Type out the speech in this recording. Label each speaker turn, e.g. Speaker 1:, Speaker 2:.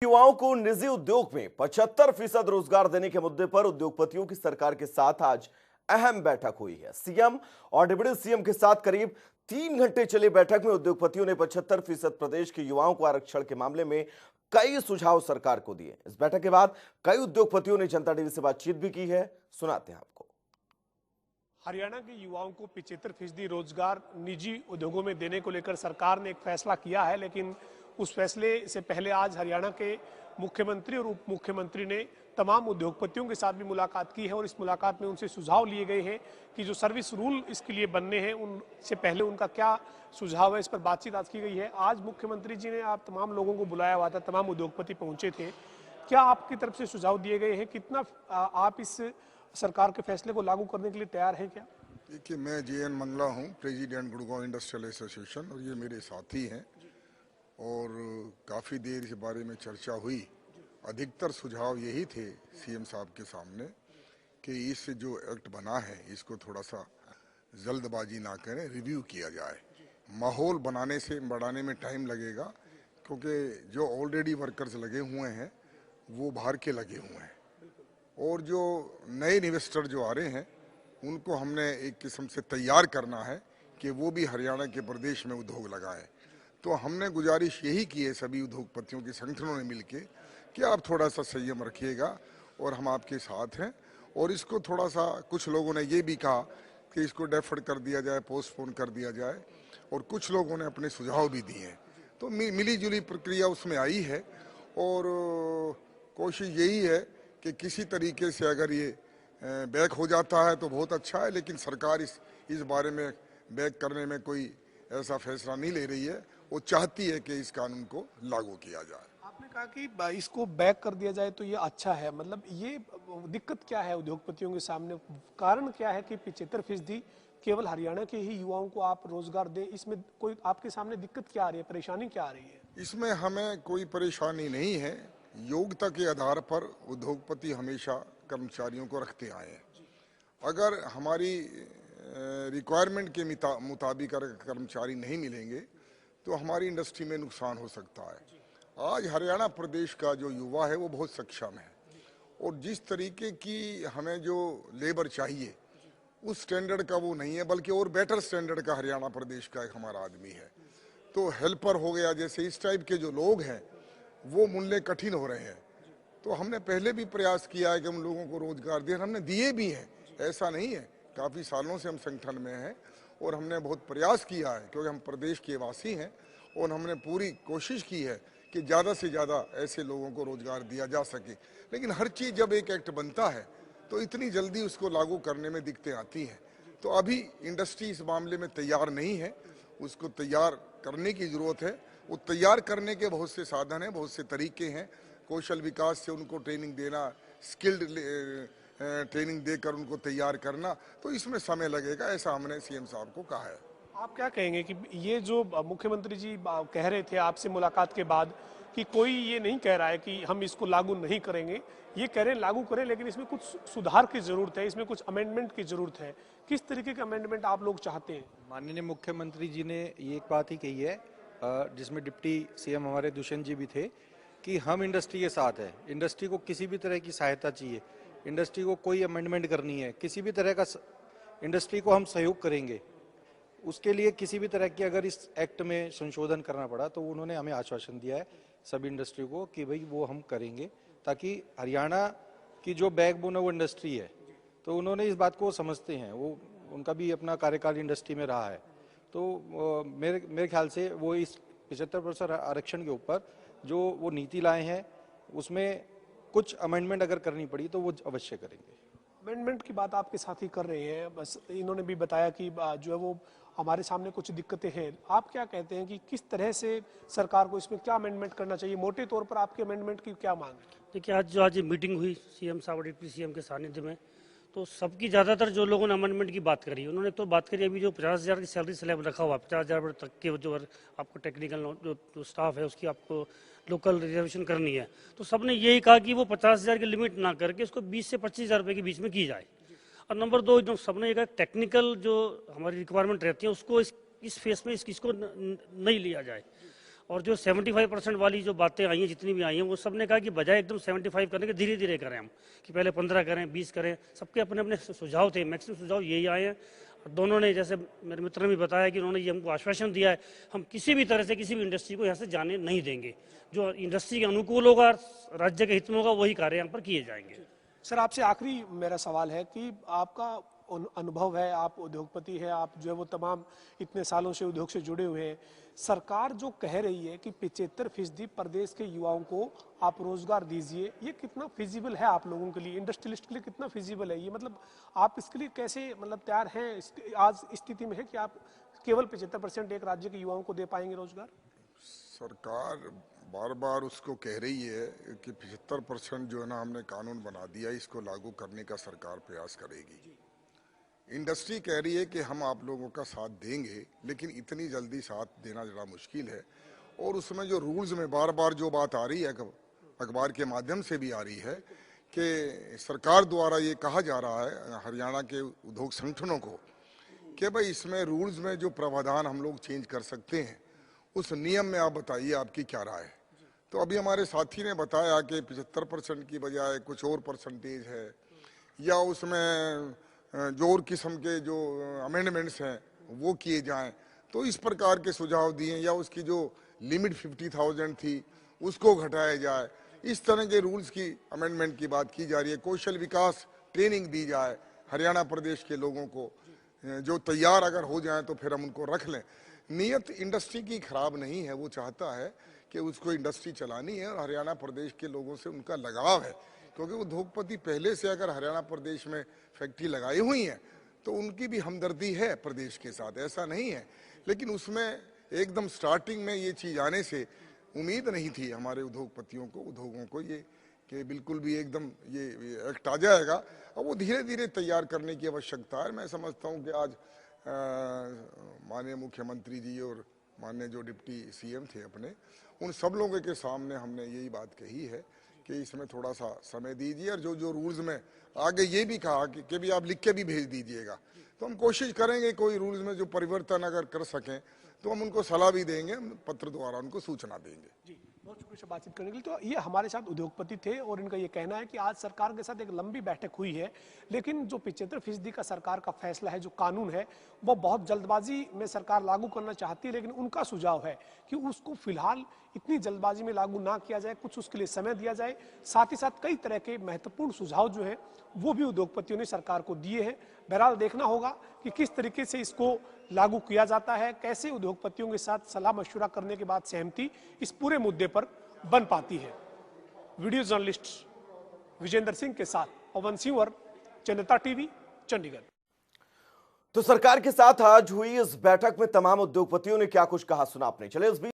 Speaker 1: युवाओं को निजी उद्योग में 75% रोजगार देने के मुद्दे पर उद्योगपतियों की सरकार के साथ आज अहम बैठक हुई है। सीएम और डिप्टी सीएम के साथ करीब 3 घंटे चली बैठक में उद्योगपतियों ने 75% प्रदेश के युवाओं को आरक्षण के मामले में कई सुझाव सरकार को दिए। इस बैठक के बाद कई उद्योगपतियों ने जनता टीवी से बातचीत भी की है, सुनाते हैं आपको।
Speaker 2: हरियाणा के युवाओं को 75% रोजगार निजी उद्योगों में देने को लेकर सरकार ने एक फैसला किया है, लेकिन उस फैसले से पहले आज हरियाणा के मुख्यमंत्री और उप मुख्यमंत्री ने तमाम उद्योगपतियों के साथ भी मुलाकात की है और इस मुलाकात में उनसे सुझाव लिए गए हैं कि जो सर्विस रूल इसके लिए बनने हैं उनसे पहले उनका क्या सुझाव है, इस पर बातचीत आज की गई है। आज मुख्यमंत्री जी ने आप तमाम लोगों को बुलाया हुआ था, तमाम उद्योगपति पहुंचे थे। क्या आपकी तरफ से सुझाव दिए गए हैं? कितना आप इस सरकार के फैसले को लागू करने के लिए तैयार हैं क्या?
Speaker 3: देखिए, मैं JN मंगला हूँ, प्रेसिडेंट गुड़गांव इंडस्ट्रियल एसोसिएशन, और ये मेरे साथी हैं और काफ़ी देर इस बारे में चर्चा हुई। अधिकतर सुझाव यही थे सीएम साहब के सामने कि इस जो एक्ट बना है इसको थोड़ा सा जल्दबाजी ना करें, रिव्यू किया जाए। माहौल बढ़ाने में टाइम लगेगा क्योंकि जो ऑलरेडी वर्कर्स लगे हुए हैं वो बाहर के लगे हुए हैं और जो नए इन्वेस्टर जो आ रहे हैं उनको हमने एक किस्म से तैयार करना है कि वो भी हरियाणा के प्रदेश में उद्योग लगाएं। तो हमने गुजारिश यही की है सभी उद्योगपतियों के संगठनों ने मिलके कि आप थोड़ा सा संयम रखिएगा और हम आपके साथ हैं। और इसको थोड़ा सा कुछ लोगों ने ये भी कहा कि इसको डेफर कर दिया जाए, पोस्टपोन कर दिया जाए, और कुछ लोगों ने अपने सुझाव भी दिए हैं। तो मिली जुली प्रक्रिया उसमें आई है और कोशिश यही है कि किसी तरीके से अगर ये बैक हो जाता है तो बहुत अच्छा है, लेकिन सरकार इस बारे में बैक करने में कोई ऐसा फैसला नहीं ले रही है। वो चाहती है कि इस कानून को लागू किया जाए।
Speaker 2: आपने कहा कि इसको बैक कर दिया जाए तो ये अच्छा है, मतलब ये दिक्कत क्या है उद्योगपतियों के सामने? कारण क्या है कि 75% केवल हरियाणा के ही युवाओं को आप रोजगार दें? इसमें कोई आपके सामने दिक्कत क्या आ रही है, परेशानी क्या आ रही है?
Speaker 3: इसमें हमें कोई परेशानी नहीं है। योग्यता के आधार पर उद्योगपति हमेशा कर्मचारियों को रखते आए हैं। अगर हमारी रिक्वायरमेंट के मुताबिक अगर कर्मचारी नहीं मिलेंगे तो हमारी इंडस्ट्री में नुकसान हो सकता है। आज हरियाणा प्रदेश का जो युवा है वो बहुत सक्षम है और जिस तरीके की हमें जो लेबर चाहिए उस स्टैंडर्ड का वो नहीं है, बल्कि और बेटर स्टैंडर्ड का हरियाणा प्रदेश का एक हमारा आदमी है। तो हेल्पर हो गया, जैसे इस टाइप के जो लोग हैं वो मूल्य कठिन हो रहे हैं। तो हमने पहले भी प्रयास किया है कि हम लोगों को रोजगार दें, हमने दिए भी हैं, ऐसा नहीं है। काफ़ी सालों से हम संगठन में हैं और हमने बहुत प्रयास किया है क्योंकि हम प्रदेश के वासी हैं और हमने पूरी कोशिश की है कि ज़्यादा से ज़्यादा ऐसे लोगों को रोजगार दिया जा सके। लेकिन हर चीज़ जब एक एक्ट बनता है तो इतनी जल्दी उसको लागू करने में दिक्कतें आती हैं। तो अभी इंडस्ट्री इस मामले में तैयार नहीं है, उसको तैयार करने की ज़रूरत है। वो तैयार करने के बहुत से साधन हैं, बहुत से तरीके हैं। कौशल विकास से उनको ट्रेनिंग देना, स्किल्ड ट्रेनिंग देकर उनको तैयार करना, तो इसमें समय लगेगा, ऐसा हमने सीएम साहब को कहा है।
Speaker 2: आप क्या कहेंगे कि ये जो मुख्यमंत्री जी कह रहे थे आपसे मुलाकात के बाद कि कोई ये नहीं कह रहा है कि हम इसको लागू नहीं करेंगे, ये कह रहे हैं लागू करें, लेकिन इसमें कुछ सुधार की जरूरत है, इसमें कुछ अमेंडमेंट की जरूरत है। किस तरीके के अमेंडमेंट आप लोग चाहते हैं?
Speaker 4: माननीय मुख्यमंत्री जी ने ये एक बात ही कही है, जिसमें डिप्टी सीएम हमारे दुष्यंत जी भी थे, कि हम इंडस्ट्री के साथ है। इंडस्ट्री को किसी भी तरह की सहायता चाहिए, इंडस्ट्री को कोई अमेंडमेंट करनी है, किसी भी तरह का इंडस्ट्री को हम सहयोग करेंगे। उसके लिए किसी भी तरह की अगर इस एक्ट में संशोधन करना पड़ा तो उन्होंने हमें आश्वासन दिया है सभी इंडस्ट्री को कि भाई वो हम करेंगे, ताकि हरियाणा की जो बैकबोन है वो इंडस्ट्री है। तो उन्होंने इस बात को समझते हैं, वो उनका भी अपना कार्यकाल इंडस्ट्री में रहा है। तो मेरे ख्याल से वो इस 75% आरक्षण के ऊपर जो वो नीति लाए हैं उसमें कुछ अमेंडमेंट अगर करनी पड़ी तो वो अवश्य करेंगे।
Speaker 2: अमेंडमेंट की बात आपके साथ ही कर रहे हैं, बस इन्होंने भी बताया कि जो है वो हमारे सामने कुछ दिक्कतें हैं। आप क्या कहते हैं कि किस तरह से सरकार को इसमें क्या अमेंडमेंट करना चाहिए? मोटे तौर पर आपके अमेंडमेंट की क्या मांग है?
Speaker 5: देखिए, आज मीटिंग हुई सीएम साहब और डिप्टी सीएम के सानिध्य में, तो सबकी ज़्यादातर जो लोगों ने अमेंडमेंट की बात करी, उन्होंने तो बात करी अभी जो 50,000 की सैलरी स्लैब रखा हुआ, 50,000 तक के जो आपको टेक्निकल जो स्टाफ है उसकी आपको लोकल रिजर्वेशन करनी है, तो सबने यही कहा कि वो 50,000 की लिमिट ना करके उसको 20 से 25,000 रुपये के बीच में की जाए। और नंबर 2, एकदम सबने ये कहा टेक्निकल जो हमारी रिक्वायरमेंट रहती है उसको इस फेस में इसको नहीं लिया जाए। और जो 75% वाली जो बातें आई हैं, जितनी भी आई हैं, वो सब ने कहा कि बजाय एकदम 75 करने के धीरे धीरे करें हम, कि पहले 15 करें, 20 करें। सबके अपने अपने सुझाव थे, मैक्सिमम सुझाव यही आए हैं। दोनों ने, जैसे मेरे मित्र ने भी बताया कि उन्होंने ये हमको आश्वासन दिया है, हम किसी भी तरह से किसी भी इंडस्ट्री को यहाँ से जाने नहीं देंगे। जो इंडस्ट्री के अनुकूल होगा, राज्य के हित में होगा, वही कार्य यहाँ पर किए जाएंगे।
Speaker 2: सर, आपसे आखिरी मेरा सवाल है कि आपका अनुभव है, आप उद्योगपति हैं, आप जो है वो तमाम इतने सालों से उद्योग से जुड़े हुए हैं। सरकार जो कह रही है कि 75% प्रदेश के युवाओं को आप रोजगार दीजिए, ये कितना फिजिबल है आप लोगों के लिए, इंडस्ट्रियलिस्ट के लिए कितना फिजिबल है ये? मतलब आप इसके लिए कैसे मतलब तैयार हैं? आज स्थिति में है कि आप केवल 75% एक राज्य के युवाओं को दे पाएंगे रोजगार?
Speaker 3: सरकार बार बार उसको कह रही है कि 75% जो है ना हमने कानून बना दिया, इसको लागू करने का सरकार प्रयास करेगी। इंडस्ट्री कह रही है कि हम आप लोगों का साथ देंगे, लेकिन इतनी जल्दी साथ देना जरा मुश्किल है। और उसमें जो रूल्स में बार बार जो बात आ रही है, अखबार के माध्यम से भी आ रही है कि सरकार द्वारा ये कहा जा रहा है हरियाणा के उद्योग संगठनों को कि भाई इसमें रूल्स में जो प्रावधान हम लोग चेंज कर सकते हैं, उस नियम में आप बताइए आपकी क्या राय है। तो अभी हमारे साथी ने बताया कि 75% की बजाय कुछ और परसेंटेज है, या उसमें जो और किस्म के जो अमेंडमेंट्स हैं वो किए जाएं। तो इस प्रकार के सुझाव दिए, या उसकी जो लिमिट 50,000 थी उसको घटाया जाए। इस तरह के रूल्स की अमेंडमेंट की बात की जा रही है। कौशल विकास ट्रेनिंग दी जाए हरियाणा प्रदेश के लोगों को, जो तैयार अगर हो जाए तो फिर हम उनको रख लें। नीयत इंडस्ट्री की खराब नहीं है, वो चाहता है कि उसको इंडस्ट्री चलानी है और हरियाणा प्रदेश के लोगों से उनका लगाव है, क्योंकि उद्योगपति पहले से अगर हरियाणा प्रदेश में फैक्ट्री लगाई हुई है तो उनकी भी हमदर्दी है प्रदेश के साथ, ऐसा नहीं है। लेकिन उसमें एकदम स्टार्टिंग में ये चीज़ आने से उम्मीद नहीं थी हमारे उद्योगपतियों को, उद्योगों को, ये कि बिल्कुल भी एकदम ये एक्ट आ जाएगा। और वो धीरे धीरे तैयार करने की आवश्यकता है। मैं समझता हूँ कि आज माननीय मुख्यमंत्री जी और माननीय जो डिप्टी सीएम थे अपने, उन सब लोगों के सामने हमने यही बात कही है कि इसमें थोड़ा सा समय दीजिए। और जो जो रूल्स में आगे ये भी कहा कि भी आप लिख के भी भेज दीजिएगा, तो हम कोशिश करेंगे कोई रूल्स में जो परिवर्तन अगर कर सकें तो हम उनको सलाह भी देंगे, हम पत्र द्वारा उनको सूचना देंगे।
Speaker 2: जी, बहुत शुक्रिया बातचीत करने के लिए। तो ये हमारे साथ उद्योगपति थे और इनका ये कहना है कि आज सरकार के साथ एक लंबी बैठक हुई है, लेकिन जो 75% का सरकार का फैसला है, जो कानून है, वो बहुत जल्दबाजी में सरकार लागू करना चाहती है। लेकिन उनका सुझाव है कि उसको फिलहाल इतनी जल्दबाजी में लागू ना किया जाए, कुछ उसके लिए समय दिया जाए। साथ ही साथ कई तरह के महत्वपूर्ण सुझाव जो है वो भी उद्योगपतियों ने सरकार को दिए हैं। बहरहाल देखना होगा कि किस तरीके से इसको लागू किया जाता है, कैसे उद्योगपतियों के साथ सलाह मशवरा करने के बाद सहमति इस पूरे मुद्दे पर बन पाती है। वीडियो जर्नलिस्ट विजेंद्र सिंह के साथ पवन सिंह, जनता टीवी, चंडीगढ़।
Speaker 1: तो सरकार के साथ आज हुई इस बैठक में तमाम उद्योगपतियों ने क्या कुछ कहा, सुना आपने। चले इस बीच